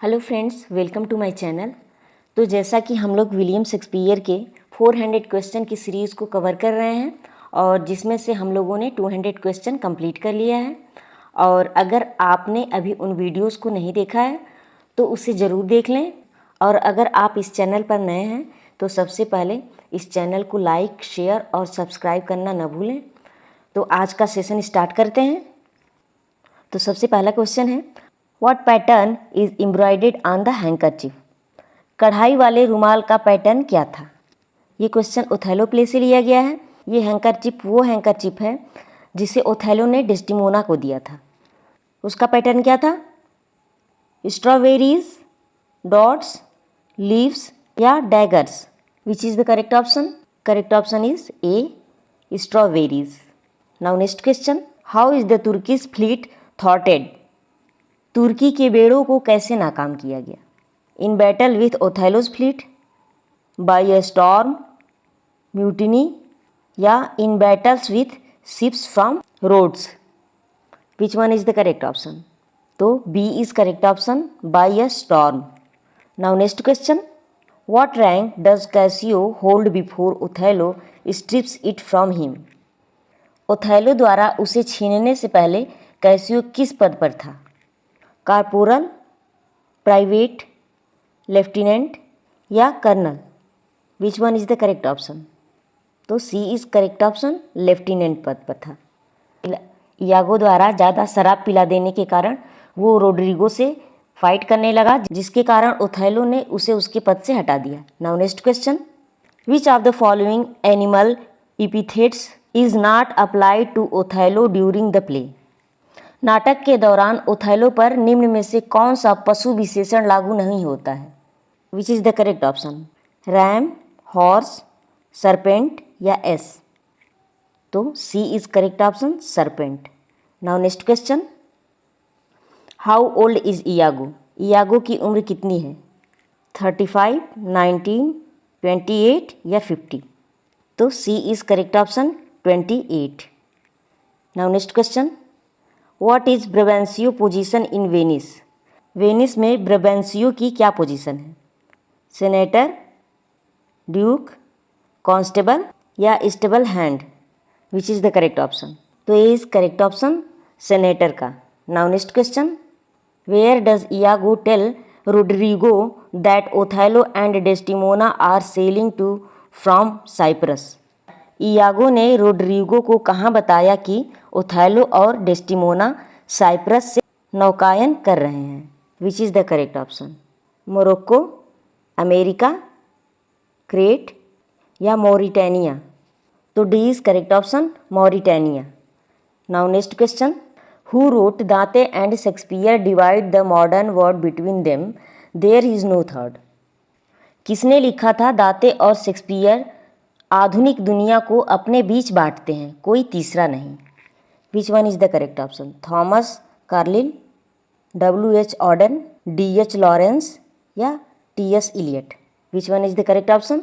Hello friends, welcome to my channel. तो जैसा कि हम लोग विलियम शेक्सपियर के 400 क्वेश्चन की सीरीज़ को कवर कर रहे हैं और जिसमें से हम लोगों ने 200 क्वेश्चन कंप्लीट कर लिया है। और अगर आपने अभी उन वीडियोस को नहीं देखा है तो उसे ज़रूर देख लें। और अगर आप इस चैनल पर नए हैं तो सबसे पहले इस चैनल को लाइक, शेयर और सब्सक्राइब करना न भूलें। तो आज का सेशन स्टार्ट करते हैं। तो सबसे पहला क्वेश्चन है, What pattern is embroidered on the handkerchief? कढ़ाई वाले रुमाल का पैटर्न क्या था? ये क्वेश्चन ओथेलो प्ले से लिया गया है। ये हैंकरचिप वो हैंकरचिप है जिसे ओथेलो ने डेस्टिमोना को दिया था। उसका पैटर्न क्या था? स्ट्रॉबेरीज, डॉट्स, लीव्स या daggers? Which is the correct option? Correct option is A, strawberries. Now next question, how is the Turkish fleet थॉटेड? तुर्की के बेड़ों को कैसे नाकाम किया गया? In battle with Othello's fleet, by a storm, mutiny या in battles with ships from Rhodes? Which one is the correct option? तो B is correct option, by a storm. Now next question, what rank does Casio hold before Othello strips it from him? Othello द्वारा उसे छीनने से पहले Casio किस पद पर था? कारपोरल, प्राइवेट, लेफ्टिनेंट या colonel? Which one is the correct option? तो C is correct option, lieutenant पद पर था। इयागो द्वारा ज़्यादा शराब पिला देने के कारण वो रोड्रिगो से फाइट करने लगा, जिसके कारण ओथेलो ने उसे उसके पद से हटा दिया। Now next question, which of the following animal epithets is not applied to Othello during the play? नाटक के दौरान ओथेलो पर निम्न में से कौन सा पशु विशेषण लागू नहीं होता है? Which is the correct option? Ram, horse, serpent या एस? तो C is correct option, serpent. Now next question, how old is Iago? Iago की उम्र कितनी है? 35, 19, 28 या 50? तो C is correct option, 28। Now next question, what is Brabantio position in Venice? Venice में Brabantio की क्या पोजीशन है? सेनेटर, ड्यूक, कांस्टेबल या stable hand? Which is the correct option? तो ये इज करेक्ट ऑप्शन, सेनेटर का। Now next question, where does Iago tell Roderigo that Othello and Desdemona are sailing to from Cyprus? Iago ने Roderigo को कहाँ बताया कि Othello और Desdemona Cyprus से नौकायन कर रहे हैं? Which is the correct option? Morocco, America, Crete या मॉरिटानिया? तो D is correct option, Mauritania. Now next question, who wrote Dante and Shakespeare divide the modern world between them, there is no third? किसने लिखा था दांते और Shakespeare आधुनिक दुनिया को अपने बीच बांटते हैं, कोई तीसरा नहीं? Which one is the correct option? Thomas Carlyle, W.H. Auden, D.H. Lawrence या T.S. Eliot? Which one is the correct option?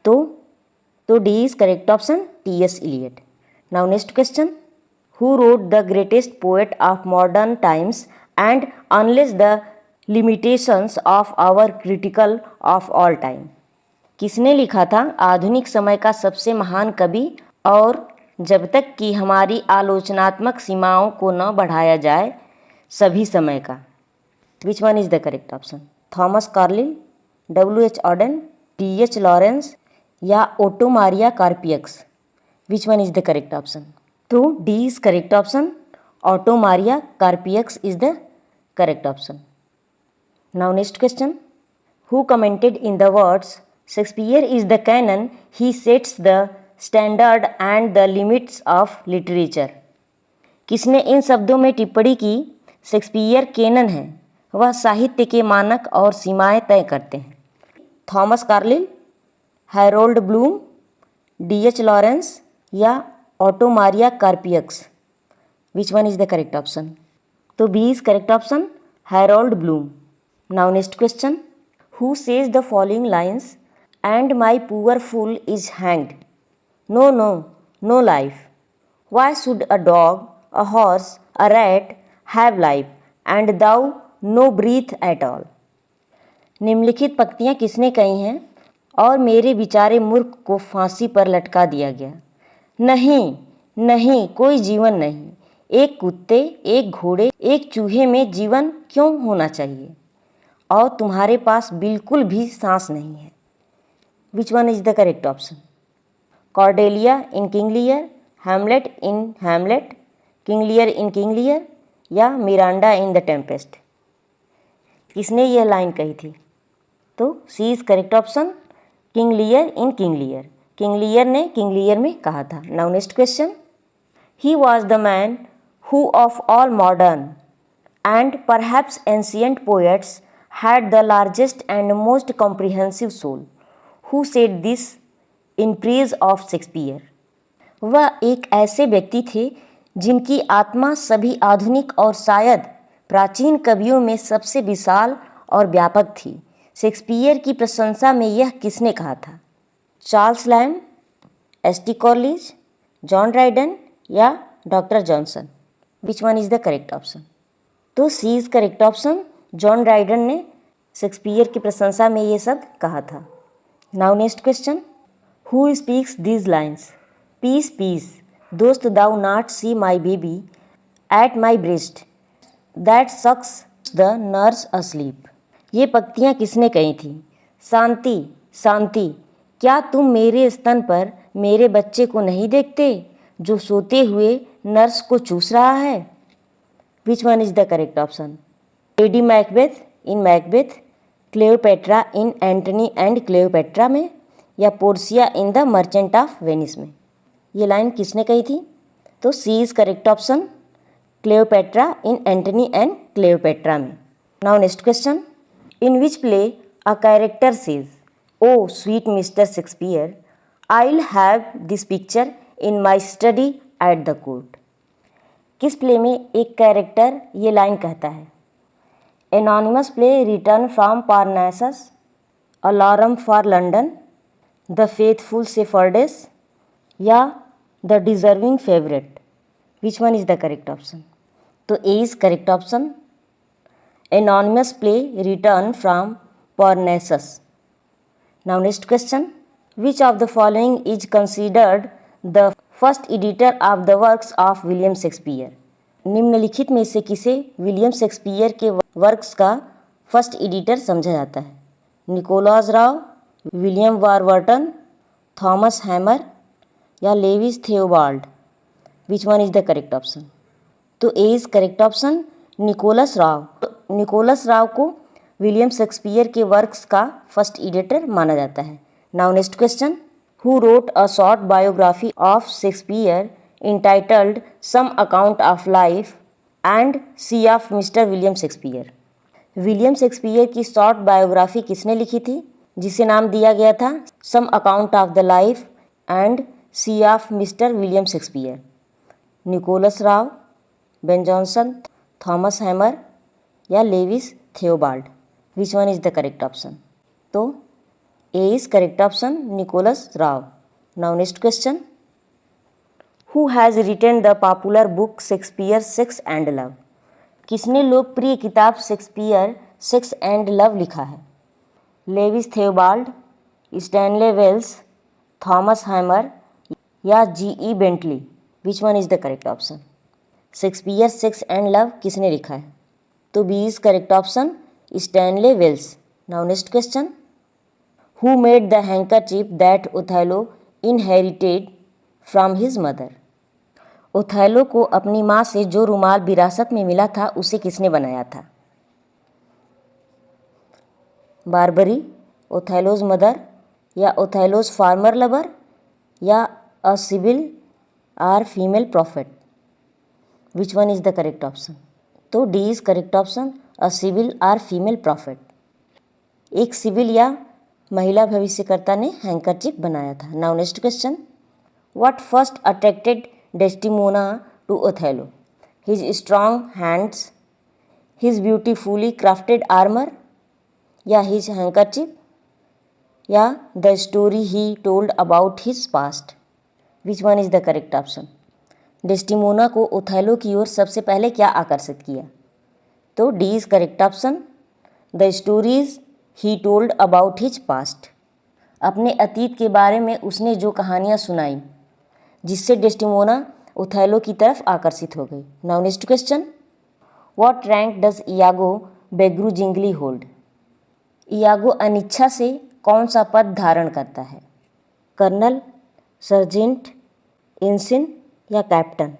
तो D is correct option, T.S. Eliot. Now next question, who wrote the greatest poet of modern times and unless the limitations of our critical of all time? किसने लिखा था आधुनिक समय का सबसे महान कवि और जब तक कि हमारी आलोचनात्मक सीमाओं को न बढ़ाया जाए सभी समय का? Which one is the correct option? Thomas Carlyle, W.H. Auden, D.H. Lawrence या Otto Maria Carpeaux? Which one is the correct option? तो D is correct option, Otto Maria Carpeaux is the correct option. Now next question, who commented in the words Shakespeare is the canon, he sets the standard and the limits of literature? किसने इन शब्दों में टिप्पणी की, Shakespeare Kenin है, वह साहित्य के मानक और सीमाएं तय करते हैं? Thomas Carlyle, Harold Bloom, D.H. Lawrence या Otto Maria Carpeaux? Which one is the correct option? तो B is correct option, Harold Bloom. Now next question, who says the following lines and my poor fool is hanged? No, no, no life. Why should a dog, a horse, a rat have life, and thou no breath at all? निम्नलिखित पंक्तियाँ किसने कही हैं? और मेरे बेचारे मूर्ख को फांसी पर लटका दिया गया। नहीं नहीं, कोई जीवन नहीं। एक कुत्ते, एक घोड़े, एक चूहे में जीवन क्यों होना चाहिए? और तुम्हारे पास बिल्कुल भी सांस नहीं है। Which one is the correct option? Cordelia in King लियर, Hamlet in Hamlet, king Lear in King लियर, या मिरांडा इन द टेम्पेस्ट? किसने यह लाइन कही थी? तो C is correct option, King Lear in King Lear. King Lear ने King Lear में कहा था। Now next question. He was the man who of all modern and perhaps ancient poets had the largest and most comprehensive soul. Who said this in praise of Shakespeare? वह एक ऐसे व्यक्ति थे जिनकी आत्मा सभी आधुनिक और शायद प्राचीन कवियों में सबसे विशाल और व्यापक थी। शेक्सपियर की प्रशंसा में यह किसने कहा था? Charles Lamb, S T. Coleridge, John Dryden, या doctor Johnson? Which one is the correct option? तो C is correct option, John Dryden ने शेक्सपियर की प्रशंसा में ये सब कहा था। Now next question. Who speaks these lines? Peace peace, dost thou not see my baby at my breast that sucks the nurse asleep? ये पंक्तियाँ किसने कही थी? शांति शांति, क्या तुम मेरे स्तन पर मेरे बच्चे को नहीं देखते जो सोते हुए नर्स को चूस रहा है? Which one is the correct option? Lady Macbeth in Macbeth, Cleopatra in Antony and Cleopatra में, या Portia in the Merchant of Venice में? ये लाइन किसने कही थी? तो C is correct option, Cleopatra in Antony and Cleopatra में। Now next question. In which play a character says, o sweet mister Shakespeare, I will have this picture in my study at the court? किस play में एक character ये line कहता है? Anonymous play return from Parnassus, alarm for London, the faithful shepherdess, या the deserving favourite? Which one is the correct option? तो A is correct option, anonymous play return from Parnassus. Now next question. Which of the following is considered the first editor of the works of William Shakespeare? निम्नलिखित में से किसे William Shakespeare के works का first editor समझा जाता है? Nicholas Rowe, William Warburton, Thomas Hanmer, या Lewis Theobald? Which one is the correct option? तो A is correct option, Nicholas Rowe. Nicholas Rowe को विलियम शेक्सपियर के वर्क्स का फर्स्ट एडिटर माना जाता है। Now next question. Who wrote a short biography of Shakespeare entitled Some Account of Life and Sea of Mr. William Shakespeare? William Shakespeare की short biography किसने लिखी थी, जिसे नाम दिया गया था some account of the life and C of mister William Shakespeare? Nicholas Rowe, Ben Jonson, Thomas Hanmer, या Lewis Theobald? Which one is the correct option? तो A is correct option, Nicholas Rowe. Now next question. Who has written the popular book Shakespeare sex and love? किसने लोकप्रिय किताब Shakespeare sex and love लिखा है? Lewis Theobald, Stanley Wells, Thomas Hanmer, या G E. Bentley? Which one is the correct option? Shakespeare sex and love किसने लिखा है? तो B is correct option, Stanley Wells. Now next question. Who made the handkerchief that Othello inherited from his mother? Othello को अपनी माँ से जो रुमाल विरासत में मिला था उसे किसने बनाया था? बारबरी, ओथेलोज मदर, या ओथेलोज फार्मर लवर, या a sibyl or female prophet? Which one is the correct option? तो D is correct option, a sibyl or female prophet. एक सिविल या महिला भविष्यकर्ता ने हैंकरचीफ बनाया था। Now next question. What first attracted Desdemona to Othello? His strong hands, his beautifully crafted armor, या his handkerchief, या the story he told about his past? Which one is the correct option? Desdemona को Othello की ओर सबसे पहले क्या आकर्षित किया? तो D is correct option, the stories he told about his past. अपने अतीत के बारे में उसने जो कहानियाँ सुनाई जिससे डेस्टिमोना ओथेलो की तरफ आकर्षित हो गई। Now next question, what rank does Iago begrudgingly hold? Iago अनिच्छा से कौन सा पद धारण करता है? कर्नल, सर्जेंट, इंसिन या captain?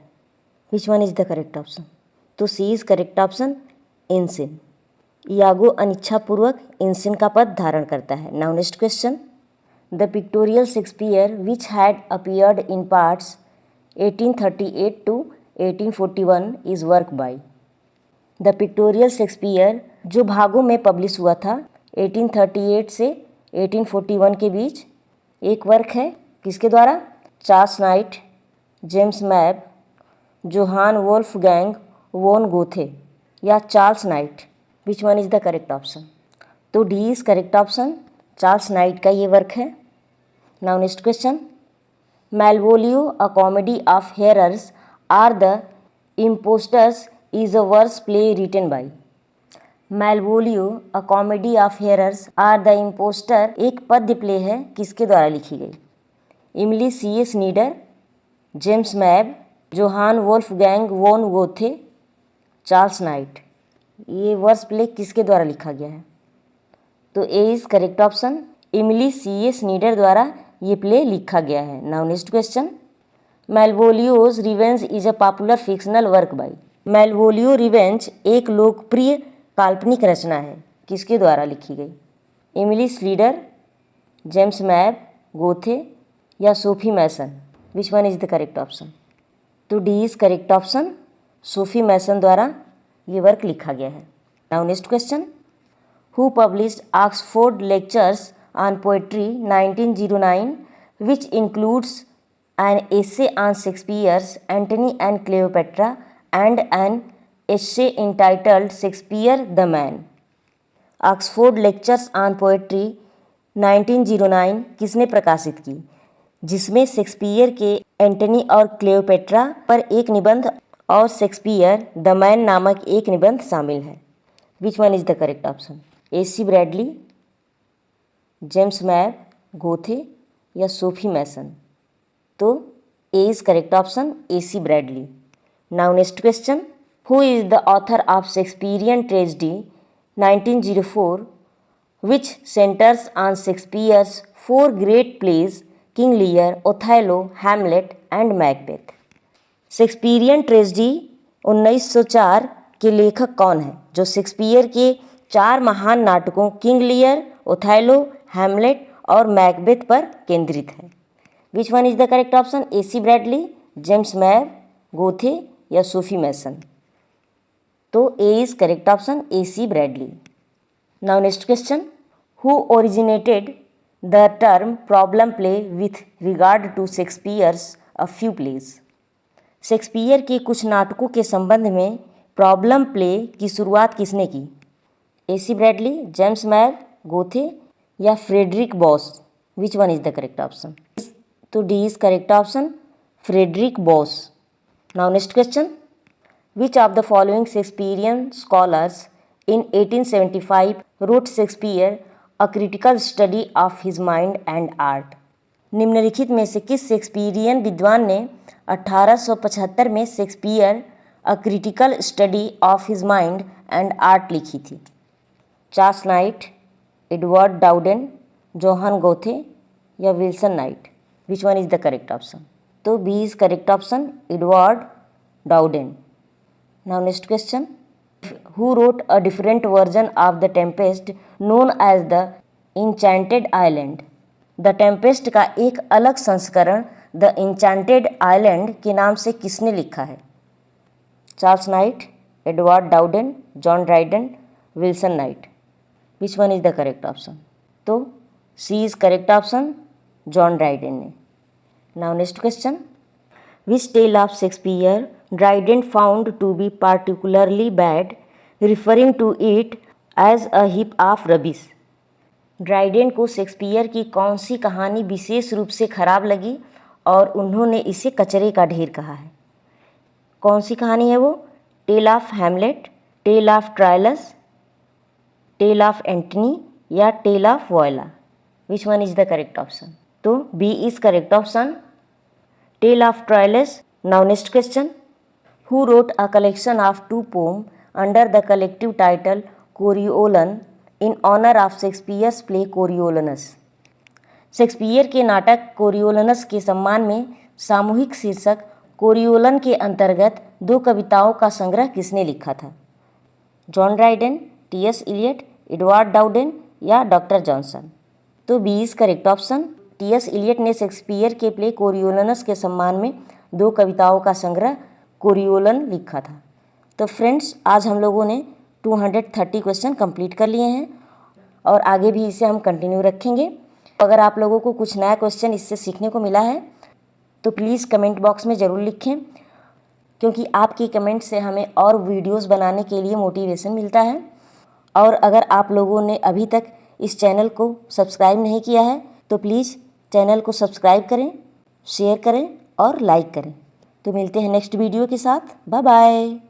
Which one is the correct option? तो C is correct option, इंसिन। Iago अनिच्छापूर्वक इंसिन का पद धारण करता है। Now next question, the pictorial Shakespeare which had appeared in parts 1838 to 1841 is work by. The pictorial Shakespeare जो भागों में पब्लिश हुआ था 1838 से 1841 के बीच, एक वर्क है किसके द्वारा? Charles Knight, James Mab, Johann Wolfgang von Goethe या Charles Knight? Which one is the correct option? तो D is correct option, Charles Knight का ये वर्क है। Now next question, Malvolio a comedy of errors or the impostors is a verse play written by. Malvolio a comedy of errors or the impostor एक पद्य play है किसके द्वारा लिखी गई? Emily C S Nieder, James Mab, Johann Wolfgang von गोथे, Charles night? ये verse play किसके द्वारा लिखा गया है? तो ए इज करेक्ट ऑप्शन, इमली सी एस नीडर द्वारा ये प्ले लिखा गया है। Now next question, Malvolio's revenge is a popular fictional work by. Malvolio revenge एक लोकप्रिय काल्पनिक रचना है किसके द्वारा लिखी गई? इमिली स्लीडर, जेम्स मैब, गोथे या Sophie Masson? Which one is the correct option? तो D is correct option, Sophie Masson द्वारा ये वर्क लिखा गया है। Now next question, who published Oxford lectures on poetry 1909 which includes an essay on Shakespeare's Antony and Cleopatra and an essay entitled Shakespeare the Man। Oxford lectures on poetry 1909 किसने प्रकाशित की, जिसमें Shakespeare के Antony और क्लेओपेट्रा पर एक निबंध और शेक्सपियर द मैन नामक एक निबंध शामिल है? Which one is the correct option? A C. Bradley, James Mab, Goethe या सोफी मैसन? तो A is correct option, A C. Bradley. Now next question, who is the author of Shakespearean tragedy 1904 which centres on Shakespeare's four great plays King Lear, Othello, Hamlet and Macbeth? Shakespearean tragedy 1904 के लेखक कौन है जो Shakespeare के चार महान नाटकों King Lear, Othello, Hamlet और मैकबेथ पर केंद्रित है? Which one is the correct option? A C. Bradley, James Mab, Goethe या सोफी मैसन? तो A is correct option, A C. Bradley. Now next question, who originated the term problem play with regard to Shakespeare's a few plays? Shakespeare के कुछ नाटकों के संबंध में problem play की शुरुआत किसने की? AC. Bradley, James Mab, Goethe या Frederick Boas? Which one is the correct option? तो D is correct option, Frederick Boas. Now next question, which of the following Shakespearean scholars in 1875 wrote Shakespeare a critical study of his mind and art? निम्नलिखित में से किस Shakespearean विद्वान ने 1875 में Shakespeare a critical study of his mind and art लिखी थी? Charles Knight, Edward Dowden, Johann Goethe या Wilson Knight? Which one is the correct option? तो B is correct option, Edward Dowden. Now next question, who wrote a different version of the tempest known as the enchanted island? The tempest का एक अलग संस्करण the enchanted island के नाम से किसने लिखा है? Charles Knight, Edward Dowden, John Dryden, Wilson Knight? Which one is the correct option? तो C is correct option, John Dryden ने। Now next question, which tale of Shakespeare Dryden found to be particularly bad referring to it as a heap of rubbish? Dryden को Shakespeare की कौन सी कहानी विशेष रूप से खराब लगी और उन्होंने इसे कचरे का ढेर कहा है? कौन सी कहानी है वो? Tale of Hamlet, tale of Troilus, tale of Antony या tale of Viola? Which one is the correct option? तो B is correct option, tale of Troilus. Now next question, who wrote a collection of 2 poem under the collective title Coriolan in honour of Shakespeare's play Coriolanus? Shakespeare के नाटक कोरियोलनस के सम्मान में सामूहिक शीर्षक कोरियोलन के अंतर्गत 2 कविताओं का संग्रह किसने लिखा था? John Dryden, T S. Eliot, Edward Dowden या डॉक्टर जॉनसन? तो B is correct option, T S. Eliot ने शेक्सपियर के प्ले कोरियोलनस के सम्मान में 2 कविताओं का संग्रह कोरियोलन लिखा था। तो फ्रेंड्स, आज हम लोगों ने 230 क्वेश्चन कंप्लीट कर लिए हैं और आगे भी इसे हम कंटिन्यू रखेंगे। अगर आप लोगों को कुछ नया क्वेश्चन इससे सीखने को मिला है तो प्लीज़ कमेंट बॉक्स में ज़रूर लिखें, क्योंकि आपकी कमेंट से हमें और वीडियोस बनाने के लिए मोटिवेशन मिलता है। और अगर आप लोगों ने अभी तक इस चैनल को सब्सक्राइब नहीं किया है तो प्लीज़ चैनल को सब्सक्राइब करें, शेयर करें और लाइक करें। तो मिलते हैं नेक्स्ट वीडियो के साथ। Bye bye.